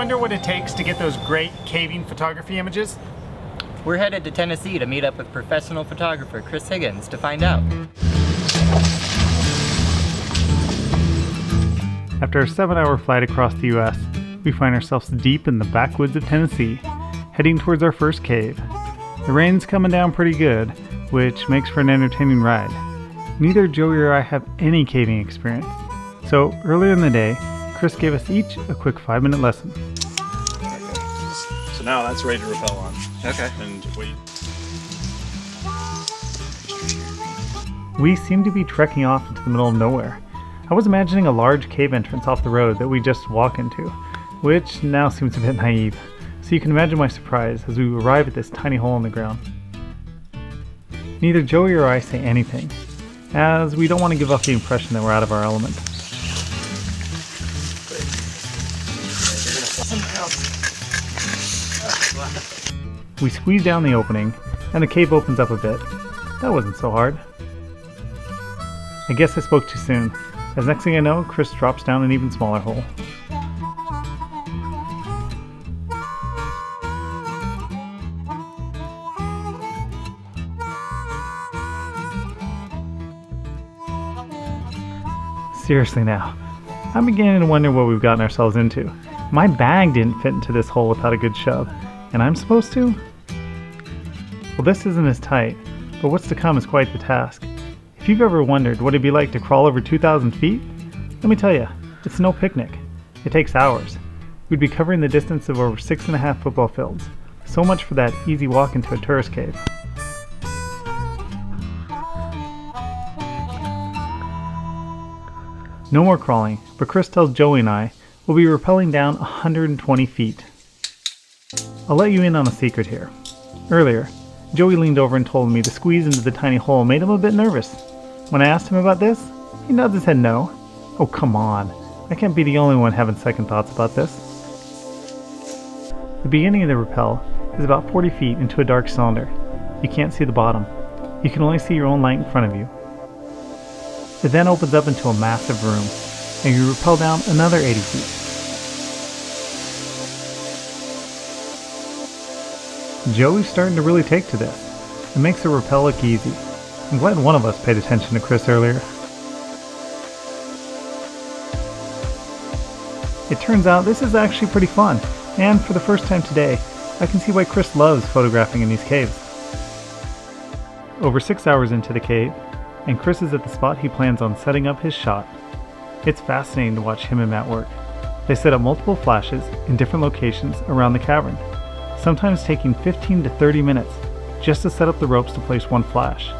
wonder what it takes to get those great caving photography images? We're headed to Tennessee to meet up with professional photographer Chris Higgins to find out. After a 7-hour flight across the US, we find ourselves deep in the backwoods of Tennessee, heading towards our first cave. The rain's coming down pretty good, which makes for an entertaining ride. Neither Joey or I have any caving experience, so earlier in the day, Chris gave us each a quick 5-minute lesson. Okay. So now that's ready to rappel on. Okay. And wait. We seem to be trekking off into the middle of nowhere. I was imagining a large cave entrance off the road that we just walk into, which now seems a bit naive. So you can imagine my surprise as we arrive at this tiny hole in the ground. Neither Joey or I say anything, as we don't want to give off the impression that we're out of our element. We squeeze down the opening, and the cave opens up a bit. That wasn't so hard. I guess I spoke too soon, as next thing I know, Chris drops down an even smaller hole. Seriously now, I'm beginning to wonder what we've gotten ourselves into. My bag didn't fit into this hole without a good shove, and I'm supposed to? Well, this isn't as tight, but what's to come is quite the task. If you've ever wondered what it'd be like to crawl over 2,000 feet, let me tell you, it's no picnic. It takes hours. We'd be covering the distance of over 6.5 football fields. So much for that easy walk into a tourist cave. No more crawling, but Chris tells Joey and I we'll be rappelling down 120 feet. I'll let you in on a secret here. Earlier, Joey leaned over and told me the squeeze into the tiny hole made him a bit nervous. When I asked him about this, he nods his head no. Oh, come on. I can't be the only one having second thoughts about this. The beginning of the rappel is about 40 feet into a dark cylinder. You can't see the bottom. You can only see your own light in front of you. It then opens up into a massive room, and you rappel down another 80 feet. Joey's starting to really take to this. It makes the rappel look easy. I'm glad one of us paid attention to Chris earlier. It turns out this is actually pretty fun, and for the first time today, I can see why Chris loves photographing in these caves. Over 6 hours into the cave, and Chris is at the spot he plans on setting up his shot. It's fascinating to watch him and Matt work. They set up multiple flashes in different locations around the cavern, sometimes taking 15 to 30 minutes just to set up the ropes to place one flash.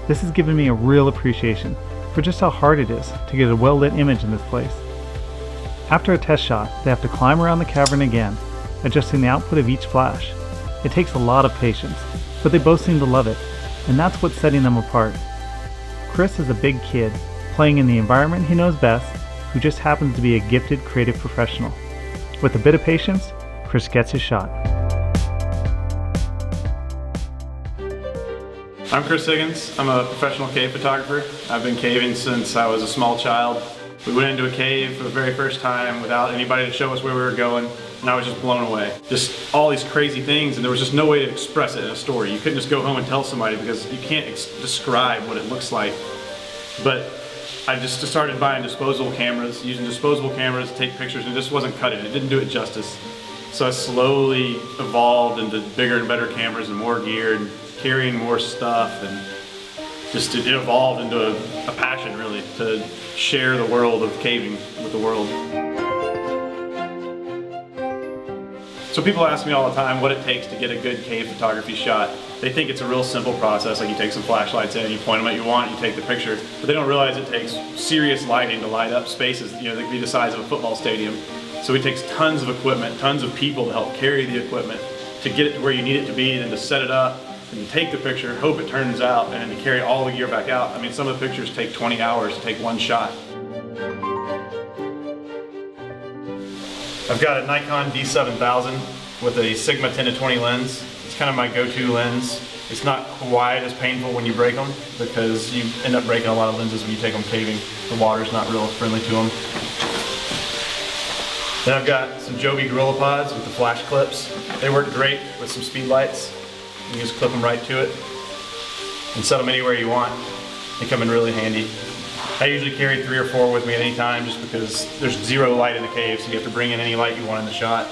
This has given me a real appreciation for just how hard it is to get a well-lit image in this place. After a test shot, they have to climb around the cavern again, adjusting the output of each flash. It takes a lot of patience, but they both seem to love it, and that's what's setting them apart. Chris is a big kid, playing in the environment he knows best, who just happens to be a gifted creative professional. With a bit of patience, Chris gets his shot. I'm Chris Higgins. I'm a professional cave photographer. I've been caving since I was a small child. We went into a cave for the very first time without anybody to show us where we were going, and I was just blown away. Just all these crazy things, and there was just no way to express it in a story. You couldn't just go home and tell somebody because you can't describe what it looks like. But I just started buying disposable cameras, using disposable cameras to take pictures, and it just wasn't cutting it. It didn't do it justice. So I slowly evolved into bigger and better cameras and more gear and carrying more stuff, and just it evolved into a passion really to share the world of caving with the world. So people ask me all the time what it takes to get a good cave photography shot. They think it's a real simple process, like you take some flashlights in, you point them at you want, you take the picture. But they don't realize it takes serious lighting to light up spaces, that could be the size of a football stadium. So it takes tons of equipment, tons of people to help carry the equipment to get it to where you need it to be, then to set it up, and to take the picture, hope it turns out, and then to carry all the gear back out. I mean, some of the pictures take 20 hours to take one shot. I've got a Nikon D7000 with a Sigma 10-20 lens. It's kind of my go-to lens. It's not quite as painful when you break them because you end up breaking a lot of lenses when you take them caving. The water's not real friendly to them. Then I've got some JOBY Gorillapods with the flash clips. They work great with some speed lights. You can just clip them right to it and set them anywhere you want. They come in really handy. I usually carry 3 or 4 with me at any time just because there's zero light in the cave, so you have to bring in any light you want in the shot.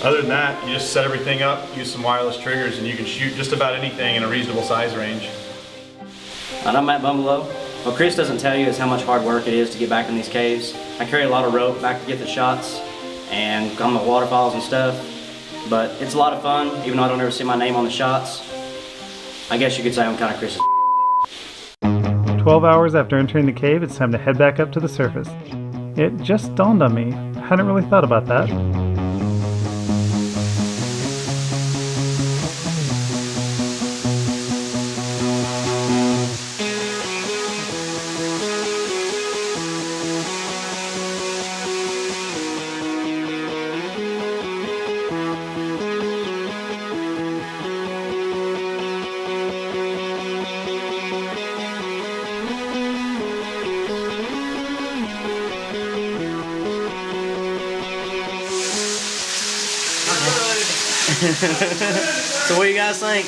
Other than that, you just set everything up, use some wireless triggers, and you can shoot just about anything in a reasonable size range. And I'm Matt Bumbelow. What Chris doesn't tell you is how much hard work it is to get back in these caves. I carry a lot of rope back to get the shots and on the waterfalls and stuff, but it's a lot of fun, even though I don't ever see my name on the shots. I guess you could say I'm kind of Chris's 12 hours after entering the cave, it's time to head back up to the surface. It just dawned on me, I hadn't really thought about that. So what do you guys think?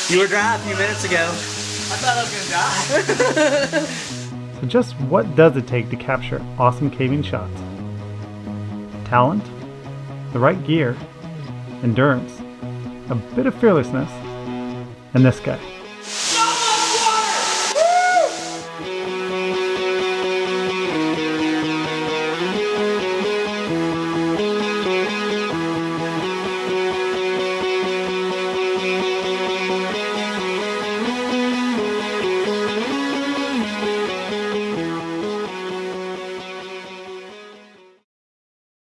You were dry a few minutes ago. I thought I was gonna die. So just what does it take to capture awesome caving shots? Talent, the right gear, endurance, a bit of fearlessness, and this guy.